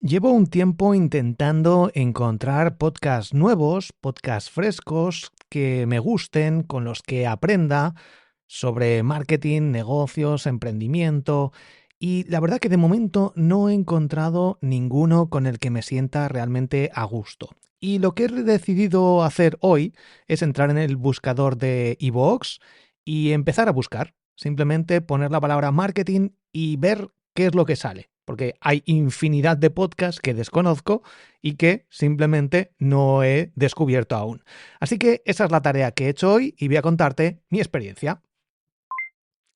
Llevo un tiempo intentando encontrar podcasts nuevos, podcasts frescos, que me gusten, con los que aprenda sobre marketing, negocios, emprendimiento, y la verdad que de momento no he encontrado ninguno con el que me sienta realmente a gusto. Y lo que he decidido hacer hoy es entrar en el buscador de iVoox y empezar a buscar. Simplemente poner la palabra marketing y ver qué es lo que sale. Porque hay infinidad de podcasts que desconozco y que simplemente no he descubierto aún. Así que esa es la tarea que he hecho hoy y voy a contarte mi experiencia.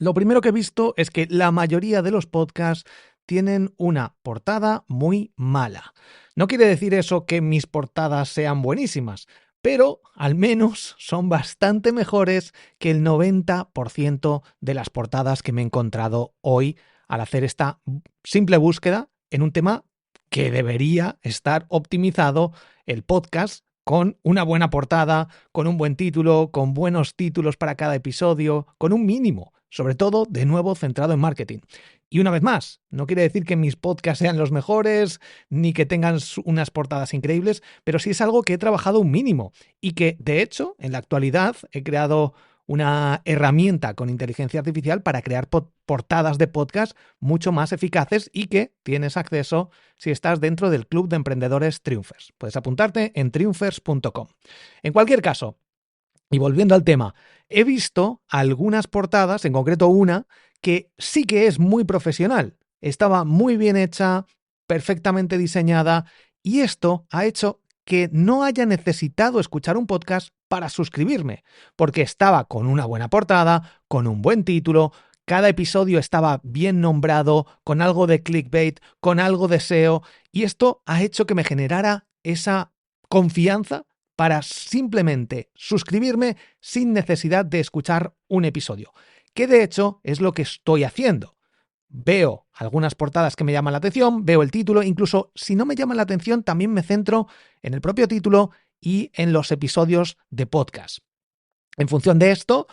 Lo primero que he visto es que la mayoría de los podcasts tienen una portada muy mala. No quiere decir eso que mis portadas sean buenísimas, pero al menos son bastante mejores que el 90% de las portadas que me he encontrado hoy al hacer esta simple búsqueda en un tema que debería estar optimizado el podcast con una buena portada, con un buen título, con buenos títulos para cada episodio, con un mínimo, sobre todo, de nuevo, centrado en marketing. Y una vez más, no quiere decir que mis podcasts sean los mejores, ni que tengan unas portadas increíbles, pero sí es algo que he trabajado un mínimo y que, de hecho, en la actualidad he creado una herramienta con inteligencia artificial para crear portadas de podcast mucho más eficaces y que tienes acceso si estás dentro del club de emprendedores Triunfers. Puedes apuntarte en triunfers.com. En cualquier caso, y volviendo al tema, he visto algunas portadas, en concreto una, que sí que es muy profesional. Estaba muy bien hecha, perfectamente diseñada, y esto ha hecho que no haya necesitado escuchar un podcast para suscribirme, porque estaba con una buena portada, con un buen título, cada episodio estaba bien nombrado, con algo de clickbait, con algo de SEO, y esto ha hecho que me generara esa confianza para simplemente suscribirme sin necesidad de escuchar un episodio, que de hecho es lo que estoy haciendo. Veo algunas portadas que me llaman la atención, veo el título, incluso si no me llaman la atención también me centro en el propio título y en los episodios de podcast. En función de esto,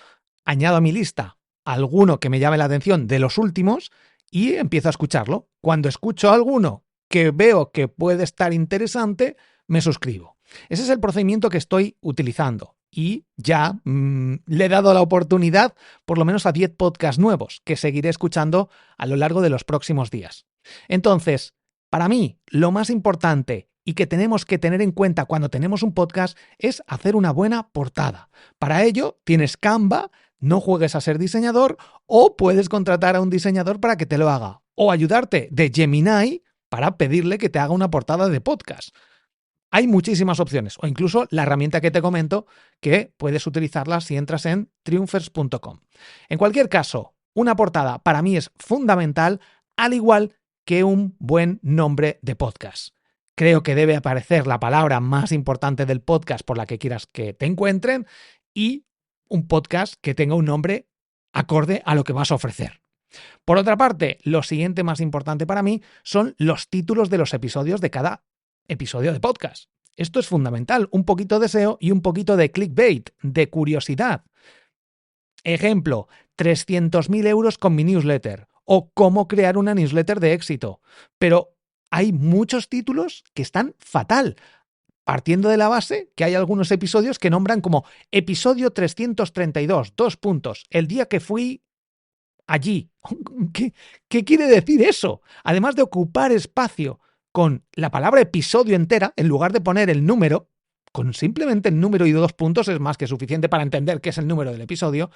añado a mi lista alguno que me llame la atención de los últimos y empiezo a escucharlo. Cuando escucho alguno que veo que puede estar interesante, me suscribo. Ese es el procedimiento que estoy utilizando y ya le he dado la oportunidad por lo menos a 10 podcasts nuevos que seguiré escuchando a lo largo de los próximos días. Entonces, para mí, lo más importante y que tenemos que tener en cuenta cuando tenemos un podcast es hacer una buena portada. Para ello, tienes Canva, no juegues a ser diseñador, o puedes contratar a un diseñador para que te lo haga, o ayudarte de Gemini para pedirle que te haga una portada de podcast. Hay muchísimas opciones, o incluso la herramienta que te comento, que puedes utilizarla si entras en triunfers.com. En cualquier caso, una portada para mí es fundamental, al igual que un buen nombre de podcast. Creo que debe aparecer la palabra más importante del podcast por la que quieras que te encuentren y un podcast que tenga un nombre acorde a lo que vas a ofrecer. Por otra parte, lo siguiente más importante para mí son los títulos de los episodios de cada episodio de podcast. Esto es fundamental, un poquito de SEO y un poquito de clickbait, de curiosidad. Ejemplo, 300.000 euros con mi newsletter o cómo crear una newsletter de éxito. Pero hay muchos títulos que están fatal, partiendo de la base que hay algunos episodios que nombran como episodio 332, el día que fui allí. ¿Qué quiere decir eso? Además de ocupar espacio con la palabra episodio entera, en lugar de poner el número, con simplemente el número y 2 puntos es más que suficiente para entender qué es el número del episodio.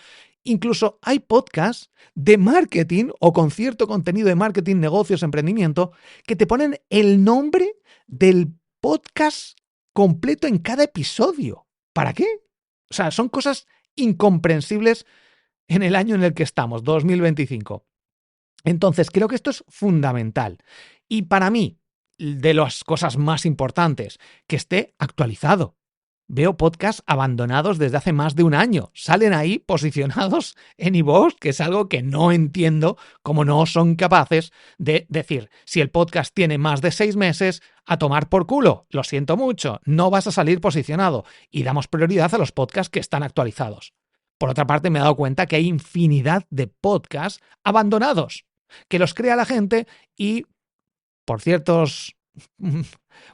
Incluso hay podcasts de marketing o con cierto contenido de marketing, negocios, emprendimiento, que te ponen el nombre del podcast completo en cada episodio. ¿Para qué? O sea, son cosas incomprensibles en el año en el que estamos, 2025. Entonces, creo que esto es fundamental. Y para mí, de las cosas más importantes, que esté actualizado. Veo podcasts abandonados desde hace más de un año. Salen ahí posicionados en iVoox, que es algo que no entiendo, cómo no son capaces de decir, si el podcast tiene más de 6 meses, a tomar por culo. Lo siento mucho, no vas a salir posicionado. Y damos prioridad a los podcasts que están actualizados. Por otra parte, me he dado cuenta que hay infinidad de podcasts abandonados, que los crea la gente y por ciertos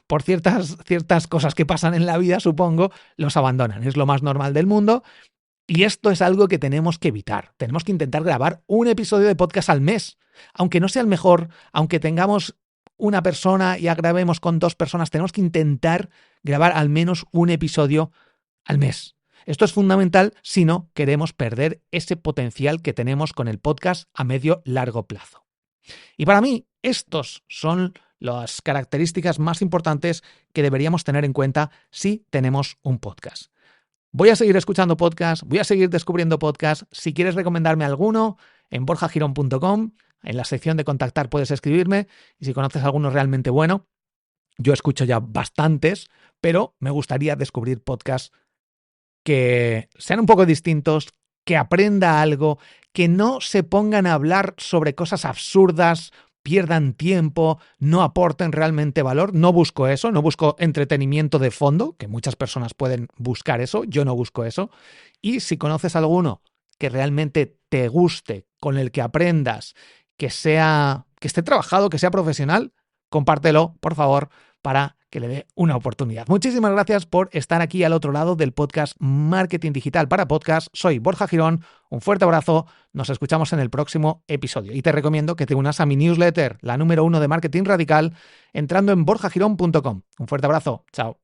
por ciertas cosas que pasan en la vida, supongo, los abandonan. Es lo más normal del mundo. Y esto es algo que tenemos que evitar. Tenemos que intentar grabar un episodio de podcast al mes. Aunque no sea el mejor, aunque tengamos una persona y grabemos con 2 personas, tenemos que intentar grabar al menos un episodio al mes. Esto es fundamental si no queremos perder ese potencial que tenemos con el podcast a medio-largo plazo. Y para mí, estos son las características más importantes que deberíamos tener en cuenta si tenemos un podcast. Voy a seguir escuchando podcasts, voy a seguir descubriendo podcasts. Si quieres recomendarme alguno, en borjagirón.com, en la sección de contactar puedes escribirme. Y si conoces alguno realmente bueno, yo escucho ya bastantes, pero me gustaría descubrir podcasts que sean un poco distintos, que aprenda algo, que no se pongan a hablar sobre cosas absurdas, pierdan tiempo, no aporten realmente valor. No busco eso, no busco entretenimiento de fondo, que muchas personas pueden buscar eso, yo no busco eso. Y si conoces alguno que realmente te guste, con el que aprendas, que esté trabajado, que sea profesional, compártelo, por favor, para que le dé una oportunidad. Muchísimas gracias por estar aquí al otro lado del podcast Marketing Digital para Podcast. Soy Borja Girón, un fuerte abrazo, nos escuchamos en el próximo episodio. Y te recomiendo que te unas a mi newsletter, la número 1 de Marketing Radical, entrando en borjagirón.com. Un fuerte abrazo, chao.